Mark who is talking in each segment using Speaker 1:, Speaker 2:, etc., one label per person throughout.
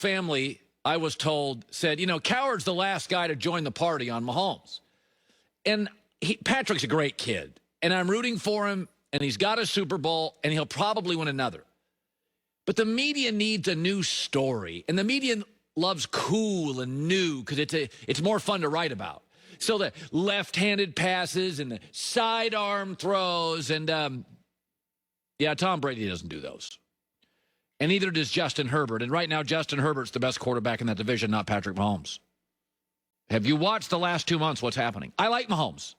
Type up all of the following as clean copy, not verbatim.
Speaker 1: family, I was told, said, Coward's the last guy to join the party on Mahomes. And Patrick's a great kid, and I'm rooting for him, and he's got a Super Bowl, and he'll probably win another. But the media needs a new story, and the media loves cool and new because it's more fun to write about. So the left-handed passes and the sidearm throws, and Tom Brady doesn't do those. And neither does Justin Herbert. And right now, Justin Herbert's the best quarterback in that division, not Patrick Mahomes. Have you watched the last 2 months what's happening? I like Mahomes.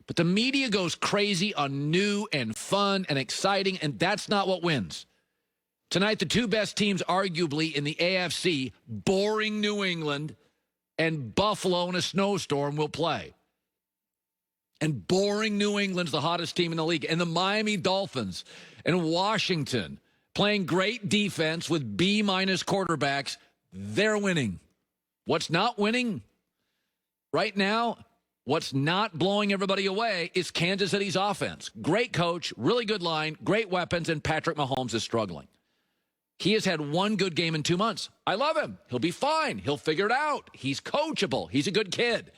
Speaker 1: But the media goes crazy on new and fun and exciting, and that's not what wins. Tonight, the two best teams arguably in the AFC, boring New England and Buffalo in a snowstorm, will play. And boring New England's the hottest team in the league. And the Miami Dolphins and Washington, playing great defense with B-minus quarterbacks, they're winning. What's not winning right now, what's not blowing everybody away is Kansas City's offense. Great coach, really good line, great weapons, and Patrick Mahomes is struggling. He has had one good game in 2 months. I love him. He'll be fine. He'll figure it out. He's coachable. He's a good kid.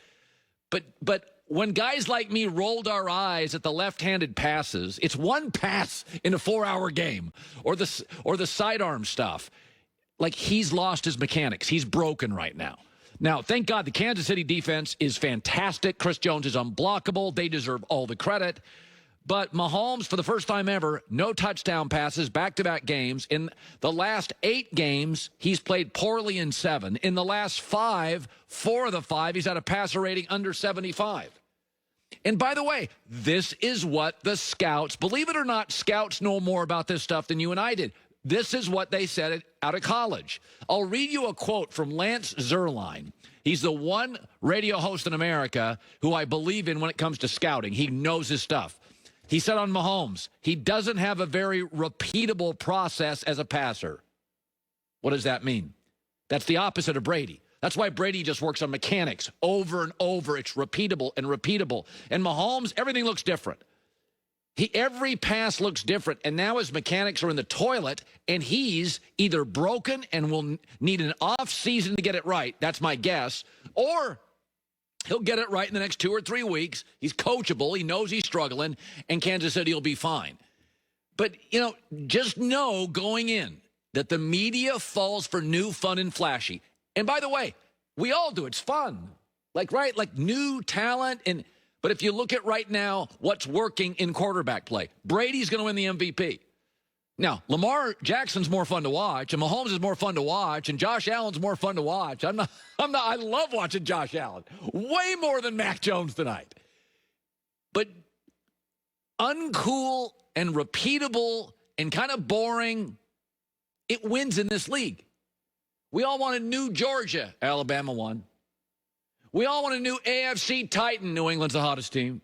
Speaker 1: But when guys like me rolled our eyes at the left-handed passes, it's one pass in a 4-hour game, or the sidearm stuff. Like, he's lost his mechanics. He's broken right now. Now, thank God the Kansas City defense is fantastic. Chris Jones is unblockable. They deserve all the credit. But Mahomes, for the first time ever, no touchdown passes, back-to-back games. In the last 8 games, he's played poorly in 7. In the last 5, 4 of the 5, he's had a passer rating under 75. And by the way, this is what the scouts, believe it or not, scouts know more about this stuff than you and I did. This is what they said out of college. I'll read you a quote from Lance Zierlein. He's the one radio host in America who I believe in when it comes to scouting. He knows his stuff. He said on Mahomes, he doesn't have a very repeatable process as a passer. What does that mean? That's the opposite of Brady. That's why Brady just works on mechanics over and over. It's repeatable and repeatable. And Mahomes, everything looks different. Every pass looks different, and now his mechanics are in the toilet, and he's either broken and will need an off season to get it right. That's my guess. Or he'll get it right in the next 2 or 3 weeks. He's coachable. He knows he's struggling, and Kansas City will be fine. But, just know going in that the media falls for new, fun, and flashy. And by the way, we all do. It's fun. Like new talent. But if you look at right now what's working in quarterback play, Brady's going to win the MVP. Now, Lamar Jackson's more fun to watch, and Mahomes is more fun to watch, and Josh Allen's more fun to watch. I love watching Josh Allen. Way more than Mac Jones tonight. But uncool and repeatable and kind of boring, it wins in this league. We all want a new Georgia. Alabama won. We all want a new AFC Titan. New England's the hottest team.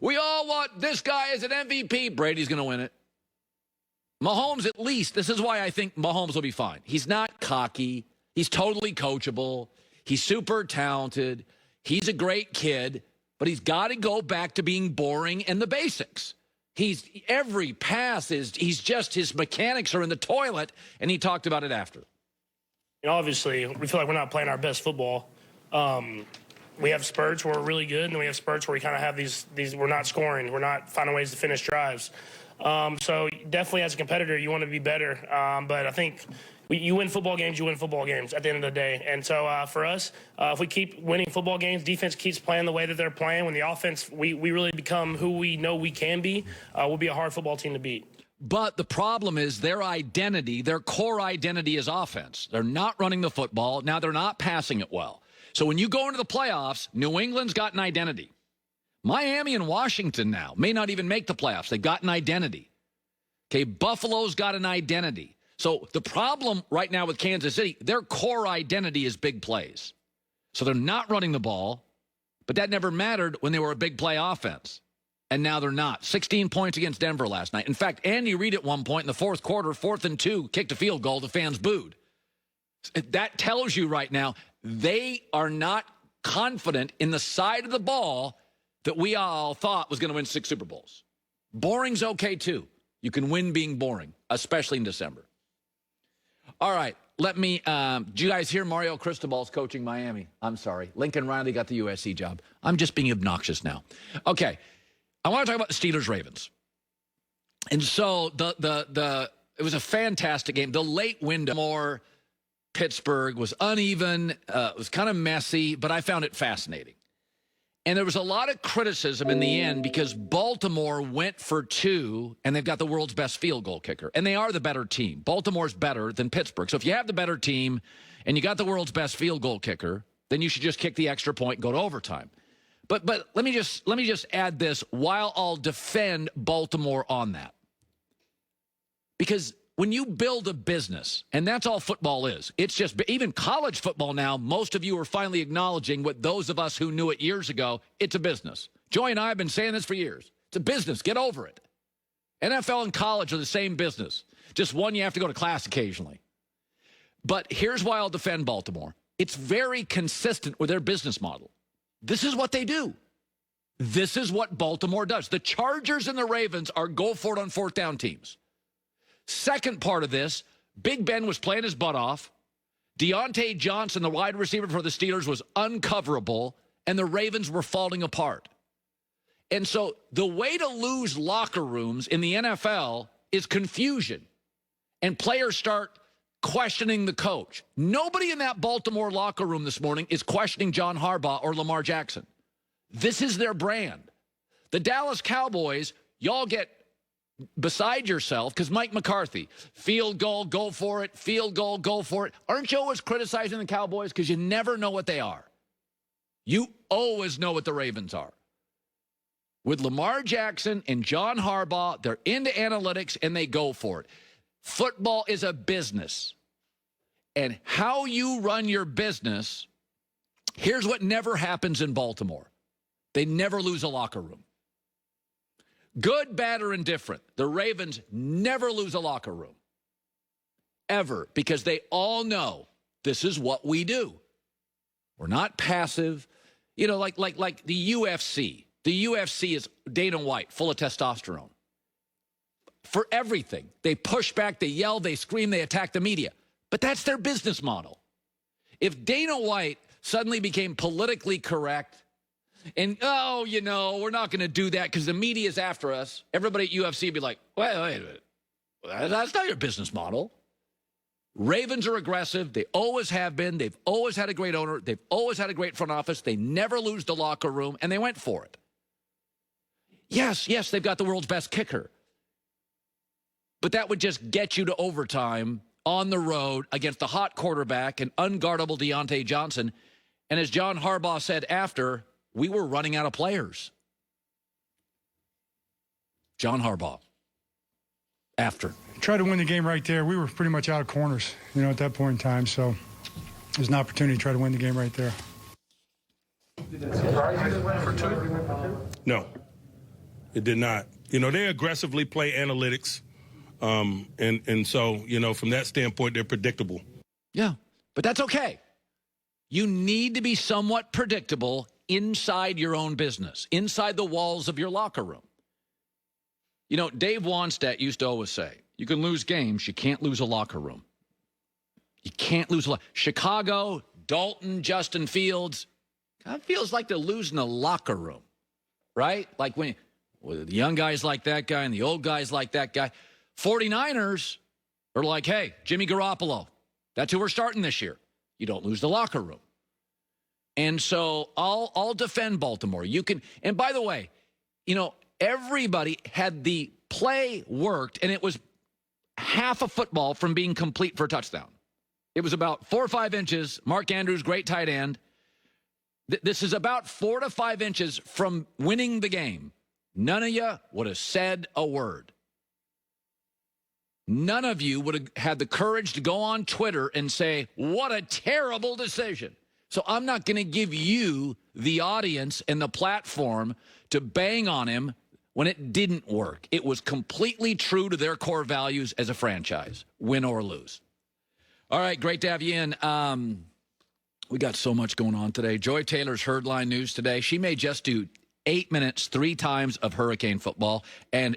Speaker 1: We all want this guy as an MVP. Brady's going to win it. Mahomes, at least, this is why I think Mahomes will be fine. He's not cocky. He's totally coachable. He's super talented. He's a great kid. But he's got to go back to being boring and the basics. Every pass his mechanics are in the toilet, and he talked about it after.
Speaker 2: Obviously, we feel like we're not playing our best football. We have spurts where we're really good, and then we have spurts where we kind of have these we're not scoring. We're not finding ways to finish drives. So definitely as a competitor, you want to be better. But I think you win football games, you win football games at the end of the day. And so for us, if we keep winning football games, defense keeps playing the way that they're playing, when the offense, we really become who we know we can be, we'll be a hard football team to beat.
Speaker 1: But the problem is their identity, their core identity is offense. They're not running the football. Now they're not passing it well. So when you go into the playoffs, New England's got an identity. Miami and Washington now may not even make the playoffs. They've got an identity. Okay, Buffalo's got an identity. So the problem right now with Kansas City, their core identity is big plays. So they're not running the ball, but that never mattered when they were a big play offense. And now they're not. 16 points against Denver last night. In fact, Andy Reid at one point in the fourth quarter, 4th and 2, kicked a field goal. The fans booed. That tells you right now they are not confident in the side of the ball that we all thought was going to win 6 Super Bowls. Boring's okay, too. You can win being boring, especially in December. All right, let me, do you guys hear Mario Cristobal's coaching Miami? I'm sorry. Lincoln Riley got the USC job. I'm just being obnoxious now. Okay. I want to talk about the Steelers-Ravens. And so it was a fantastic game. The late window more Pittsburgh was uneven. It was kind of messy, but I found it fascinating. And there was a lot of criticism in the end because Baltimore went for 2, and they've got the world's best field goal kicker. And they are the better team. Baltimore's better than Pittsburgh. So if you have the better team and you got the world's best field goal kicker, then you should just kick the extra point and go to overtime. But let me just add this while I'll defend Baltimore on that. Because when you build a business, and that's all football is, it's just, even college football now, most of you are finally acknowledging what those of us who knew it years ago, it's a business. Joy and I have been saying this for years. It's a business. Get over it. NFL and college are the same business. Just one, you have to go to class occasionally. But here's why I'll defend Baltimore. It's very consistent with their business model. This is what they do. This is what Baltimore does. The Chargers and the Ravens are go for it on 4th down teams. Second part of this, Big Ben was playing his butt off. Deontay Johnson, the wide receiver for the Steelers, was uncoverable, and the Ravens were falling apart. And so the way to lose locker rooms in the NFL is confusion, and players start questioning the coach. Nobody in that Baltimore locker room this morning is questioning John Harbaugh or Lamar Jackson. This is their brand. The Dallas Cowboys, y'all get beside yourself because Mike McCarthy, field goal, go for it, field goal, go for it. Aren't you always criticizing the Cowboys because you never know what they are? You always know what the Ravens are. With Lamar Jackson and John Harbaugh, they're into analytics and they go for it. Football is a business. And how you run your business, here's what never happens in Baltimore. They never lose a locker room. Good, bad, or indifferent, the Ravens never lose a locker room. Ever. Because they all know this is what we do. We're not passive. You know, like the UFC. The UFC is Dana White, full of testosterone. For everything. They push back, they yell, they scream, they attack the media. But that's their business model. If Dana White suddenly became politically correct, and, oh, you know, we're not going to do that because the media is after us, everybody at UFC would be like, wait a minute. That's not your business model. Ravens are aggressive. They always have been. They've always had a great owner. They've always had a great front office. They never lose the locker room, and they went for it. Yes, they've got the world's best kicker. But that would just get you to overtime on the road against the hot quarterback and unguardable Deontay Johnson. And as John Harbaugh said after, we were running out of players. John Harbaugh. After.
Speaker 3: Tried to win the game right there. We were pretty much out of corners, you know, at that point in time. So there's an opportunity to try to win the game right there.
Speaker 4: No, it did not. You know, they aggressively play analytics. And so, you know, from that standpoint, they're predictable.
Speaker 1: Yeah, but that's okay. You need to be somewhat predictable inside your own business, inside the walls of your locker room. You know, Dave Wanstedt used to always say, you can lose games, you can't lose a locker room. You can't lose a locker. Chicago, Dalton, Justin Fields, kind of feels like they're losing a locker room, right? Like when the young guys like that guy and the old guys like that guy. 49ers are like, hey, Jimmy Garoppolo, that's who we're starting this year. You don't lose the locker room. And so I'll defend Baltimore. You can, and by the way, you know, everybody had the play worked, and it was half a football from being complete for a touchdown. It was about 4 or 5 inches. Mark Andrews, great tight end. This is about 4 to 5 inches from winning the game. None of you would have said a word. None of you would have had the courage to go on Twitter and say, what a terrible decision. So I'm not going to give you the audience and the platform to bang on him when it didn't work. It was completely true to their core values as a franchise, win or lose. All right, great to have you in. We got so much going on today. Joy Taylor's Herdline News today. She may just do 8 minutes 3 times of Hurricane football. And